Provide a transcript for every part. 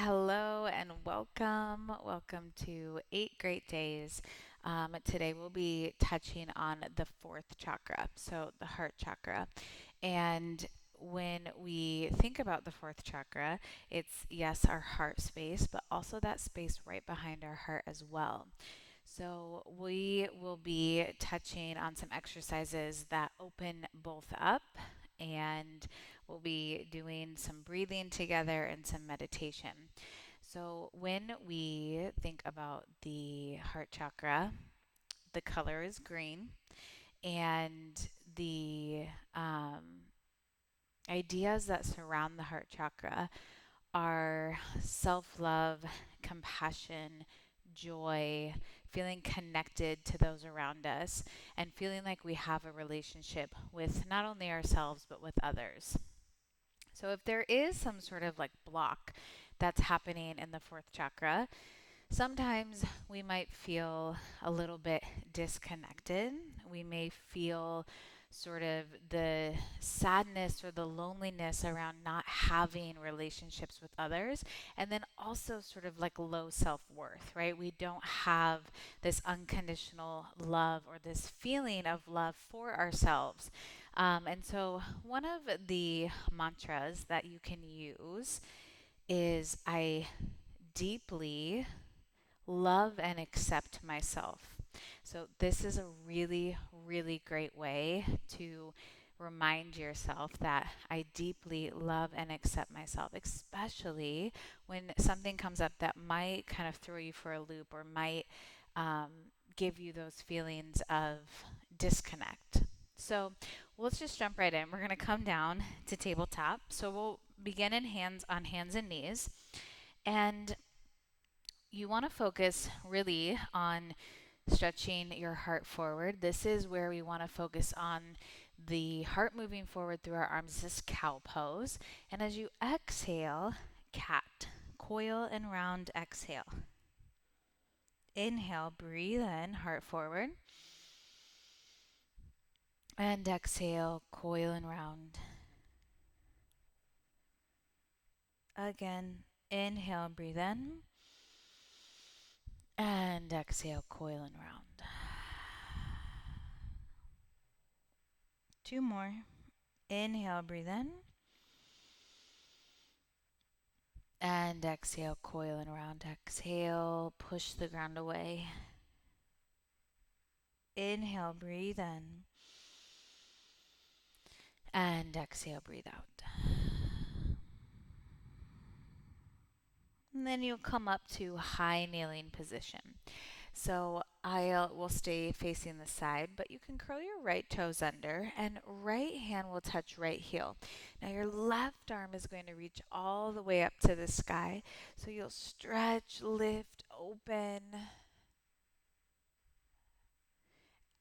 Hello and welcome. Welcome to 8 Great Days. Today we'll be touching on the fourth chakra, so the heart chakra. And when we think about the fourth chakra, it's yes, our heart space, but also that space right behind our heart as well. So, we will be touching on some exercises that open both up, and we'll be doing some breathing together and some meditation. So, when we think about the heart chakra, the color is green, and the ideas that surround the heart chakra are self love, compassion, joy, feeling connected to those around us, and feeling like we have a relationship with not only ourselves but with others. So, if there is some sort of like block that's happening in the fourth chakra, sometimes we might feel a little bit disconnected. We may feel sort of the sadness or the loneliness around not having relationships with others. And then also, sort of like low self worth, right? We don't have this unconditional love or this feeling of love for ourselves. And so, one of the mantras that you can use is I deeply love and accept myself. So, this is a really, really great way to remind yourself that I deeply love and accept myself, especially when something comes up that might kind of throw you for a loop or might give you those feelings of disconnect. So let's just jump right in. We're going to come down to tabletop. So we'll begin in hands and knees. And you want to focus really on stretching your heart forward. This is where we want to focus on the heart moving forward through our arms, this cow pose. And as you exhale, cat, coil and round, exhale. Inhale, breathe in, heart forward. And exhale, coil and round. Again, inhale, breathe in. And exhale, coil and round. Two more. Inhale, breathe in. And exhale, coil and round. Exhale, push the ground away. Inhale, breathe in. And exhale, breathe out. And then you'll come up to high kneeling position. So I will stay facing the side, but you can curl your right toes under and right hand will touch right heel. Now your left arm is going to reach all the way up to the sky. So you'll stretch, lift, open,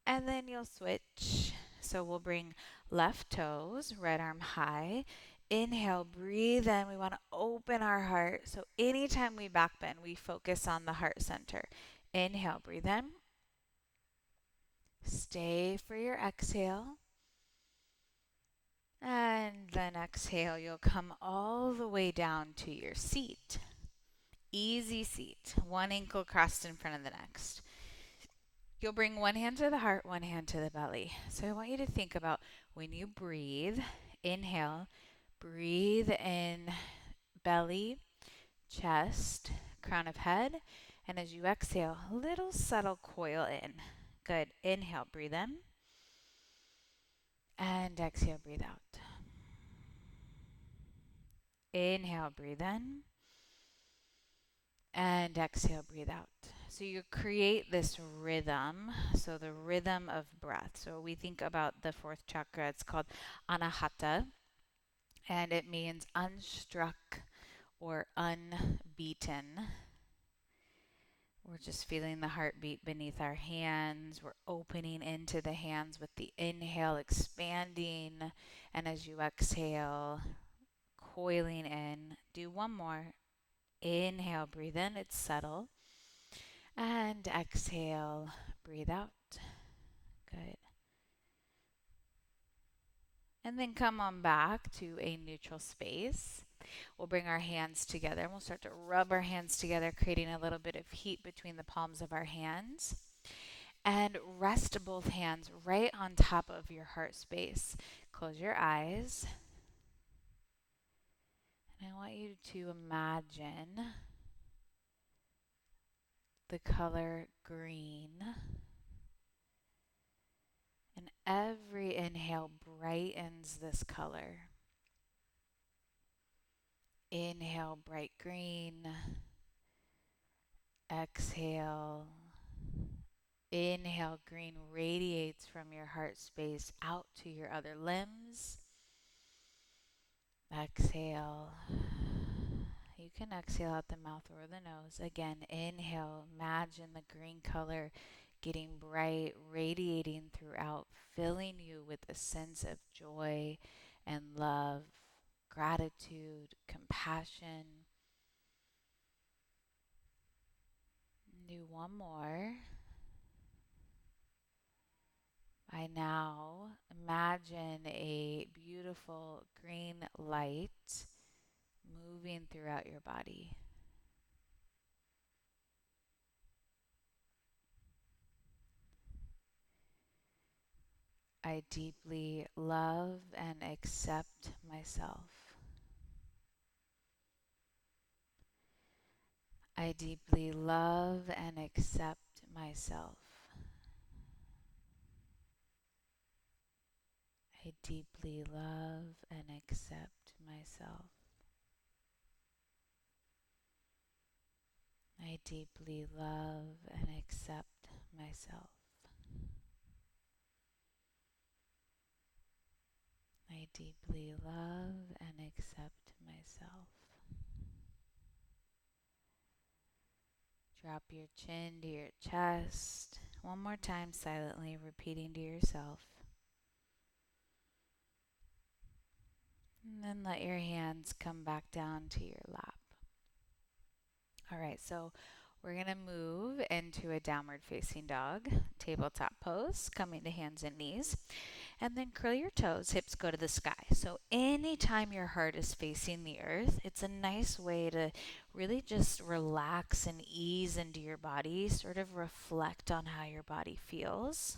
and then you'll switch. So we'll bring left toes, right arm high. Inhale, breathe in. We want to open our heart. So anytime we back bend, we focus on the heart center. Inhale, breathe in. Stay for your exhale. And then exhale, you'll come all the way down to your seat. Easy seat. One ankle crossed in front of the next. You'll bring one hand to the heart, one hand to the belly. So I want you to think about when you breathe, inhale, breathe in belly, chest, crown of head. And as you exhale, a little subtle coil in. Good. Inhale, breathe in. And exhale, breathe out. Inhale, breathe in. And exhale, breathe out. So you create this rhythm. So the rhythm of breath. So we think about the fourth chakra, it's called Anahata, and it means unstruck or unbeaten. We're just feeling the heartbeat beneath our hands. We're opening into the hands with the inhale, expanding. And as you exhale, coiling in. Do one more. Inhale, breathe in, it's subtle. And exhale, breathe out. Good. And then come on back to a neutral space. We'll bring our hands together and we'll start to rub our hands together, creating a little bit of heat between the palms of our hands. And rest both hands right on top of your heart space. Close your eyes. And I want you to imagine the color green. And every inhale brightens this color. Inhale, bright green. Exhale. Inhale, green radiates from your heart space out to your other limbs. Exhale. You can exhale out the mouth or the nose. Again, inhale. Imagine the green color getting bright, radiating throughout, filling you with a sense of joy and love, gratitude, compassion. Do one more. I now imagine a beautiful green light moving throughout your body. I deeply love and accept myself. I deeply love and accept myself. I deeply love and accept myself. I deeply love and accept myself. I deeply love and accept myself. Drop your chin to your chest. One more time silently, repeating to yourself. And then let your hands come back down to your lap. All right, so we're going to move into a downward facing dog, tabletop pose, coming to hands and knees. And then curl your toes, hips go to the sky. So anytime your heart is facing the earth, it's a nice way to really just relax and ease into your body, sort of reflect on how your body feels.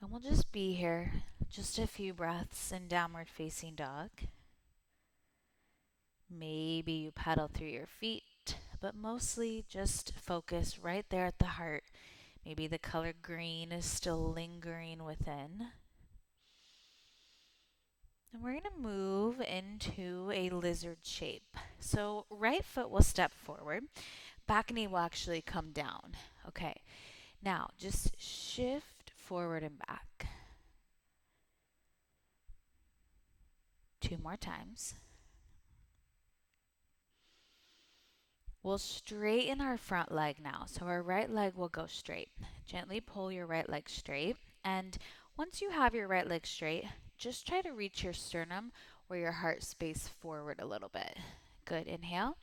And we'll just be here, just a few breaths in downward facing dog. Maybe you pedal through your feet, but mostly just focus right there at the heart. Maybe the color green is still lingering within. And we're going to move into a lizard shape. So right foot will step forward. Back knee will actually come down. Okay. Now just shift forward and back. 2 more times. We'll straighten our front leg now. So our right leg will go straight. Gently pull your right leg straight. And once you have your right leg straight, just try to reach your sternum or your heart space forward a little bit. Good. Inhale.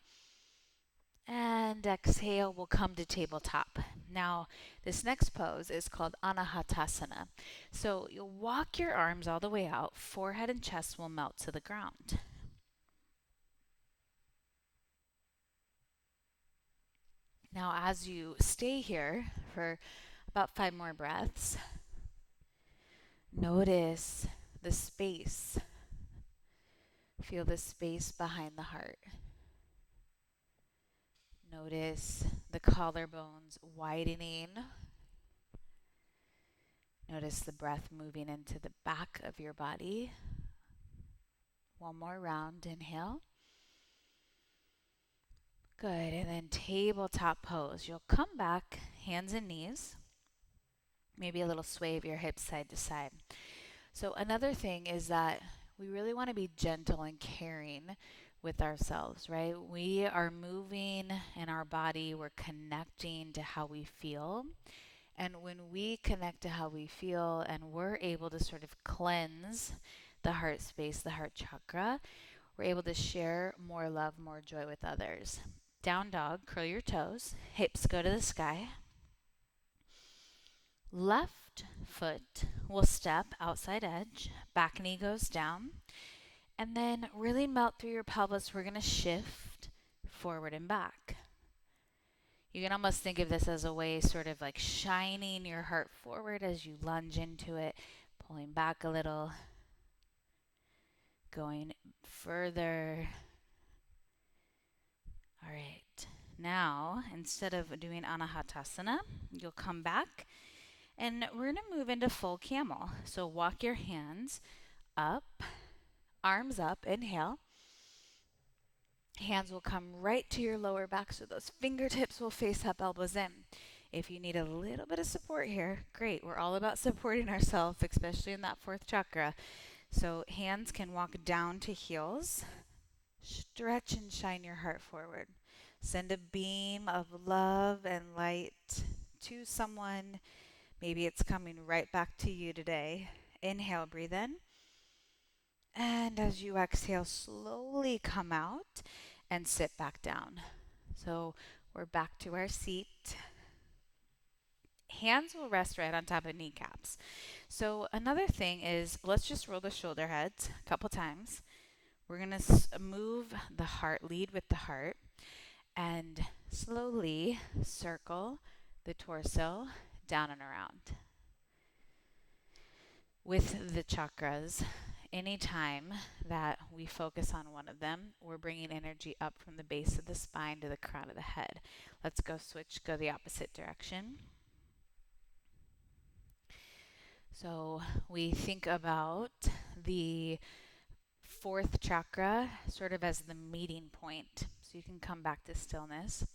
And exhale, we'll come to tabletop. Now, this next pose is called Anahata. So you'll walk your arms all the way out. Forehead and chest will melt to the ground. Now, as you stay here for about 5 more breaths, notice the space. Feel the space behind the heart. Notice the collarbones widening. Notice the breath moving into the back of your body. One more round. Inhale. Good. And then tabletop pose. You'll come back, hands and knees. Maybe a little sway of your hips side to side. So another thing is that we really want to be gentle and caring with ourselves, right? We are moving in our body. We're connecting to how we feel. And when we connect to how we feel and we're able to sort of cleanse the heart space, the heart chakra, we're able to share more love, more joy with others. Down dog, curl your toes, hips go to the sky. Left foot will step outside edge, back knee goes down, And then really melt through your pelvis. We're going to shift forward and back. You can almost think of this as a way sort of like shining your heart forward as you lunge into it, pulling back a little, going further. All right. Now, instead of doing Anahatasana, you'll come back and we're going to move into full camel. So walk your hands up, arms up, inhale. Hands will come right to your lower back, so those fingertips will face up, elbows in. If you need a little bit of support here, great. We're all about supporting ourselves, especially in that fourth chakra. So hands can walk down to heels. Stretch and shine your heart forward. Send a beam of love and light to someone. Maybe it's coming right back to you today. Inhale, breathe in. And as you exhale, slowly come out and sit back down. So we're back to our seat. Hands will rest right on top of kneecaps. So another thing is, let's just roll the shoulder heads a couple times. We're going to move the heart, lead with the heart, and slowly circle the torso down and around. With the chakras, anytime that we focus on one of them, we're bringing energy up from the base of the spine to the crown of the head. Let's go the opposite direction. So we think about the fourth chakra sort of as the meeting point. So you can come back to stillness.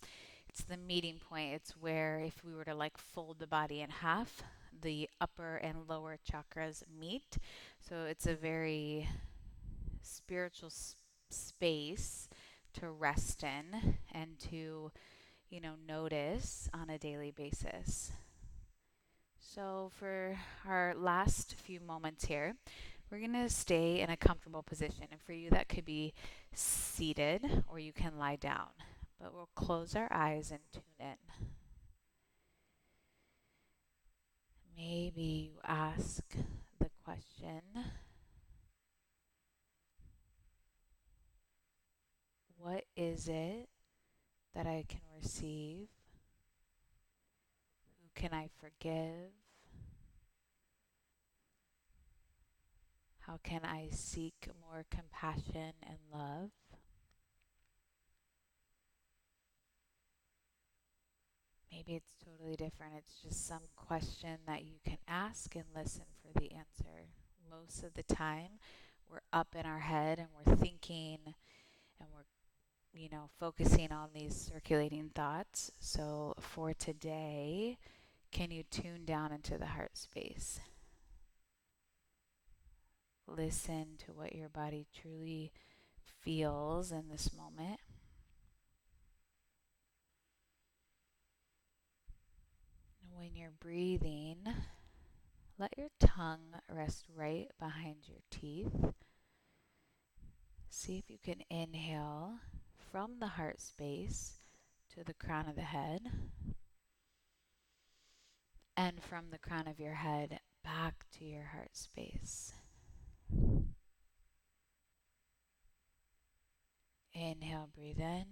It's the meeting point. It's where if we were to like fold the body in half, the upper and lower chakras meet. So it's a very spiritual space to rest in and to, notice on a daily basis. So for our last few moments here, we're going to stay in a comfortable position. And for you, that could be seated or you can lie down. But we'll close our eyes and tune in. Maybe you ask the question, what is it that I can receive? Who can I forgive? How can I seek more compassion and love? Maybe it's totally different. It's just some question that you can ask and listen for the answer. Most of the time, we're up in our head and we're thinking and we're, focusing on these circulating thoughts. So for today, can you tune down into the heart space? Listen to what your body truly feels in this moment. When you're breathing, let your tongue rest right behind your teeth. See if you can inhale from the heart space to the crown of the head, and from the crown of your head back to your heart space. Inhale, breathe in.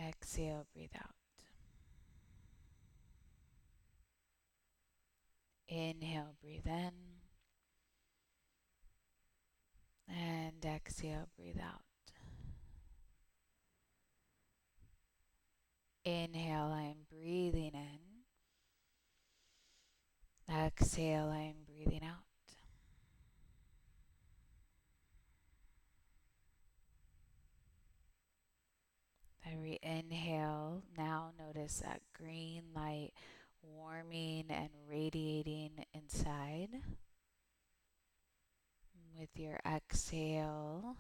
Exhale, breathe out. Inhale, breathe in. And exhale, breathe out. Inhale, I am breathing in. Exhale, I am breathing out. Every inhale, now notice that green light warming and radiating inside. With your exhale,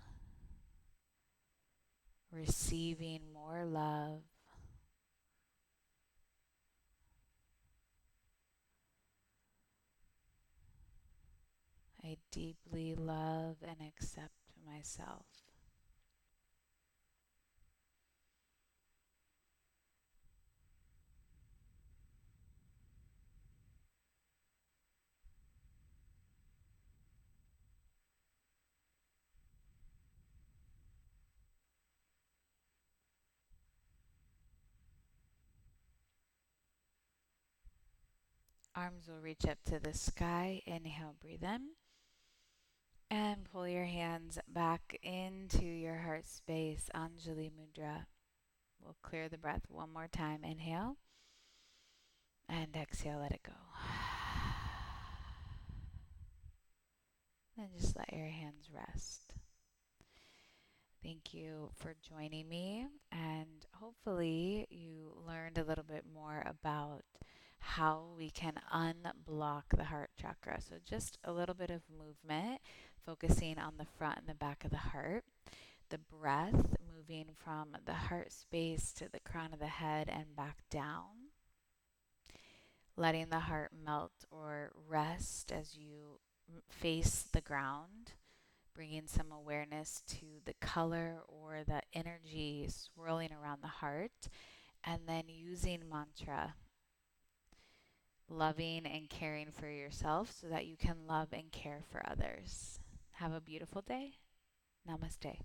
receiving more love. I deeply love and accept myself. Arms will reach up to the sky. Inhale, breathe in. And pull your hands back into your heart space, Anjali Mudra. We'll clear the breath one more time. Inhale. And exhale, let it go. And just let your hands rest. Thank you for joining me, and hopefully you learned a little bit more about how we can unblock the heart chakra. So just a little bit of movement, focusing on the front and the back of the heart. The breath moving from the heart space to the crown of the head and back down. Letting the heart melt or rest as you face the ground, bringing some awareness to the color or the energy swirling around the heart, and then using mantra, loving and caring for yourself so that you can love and care for others. Have a beautiful day. Namaste.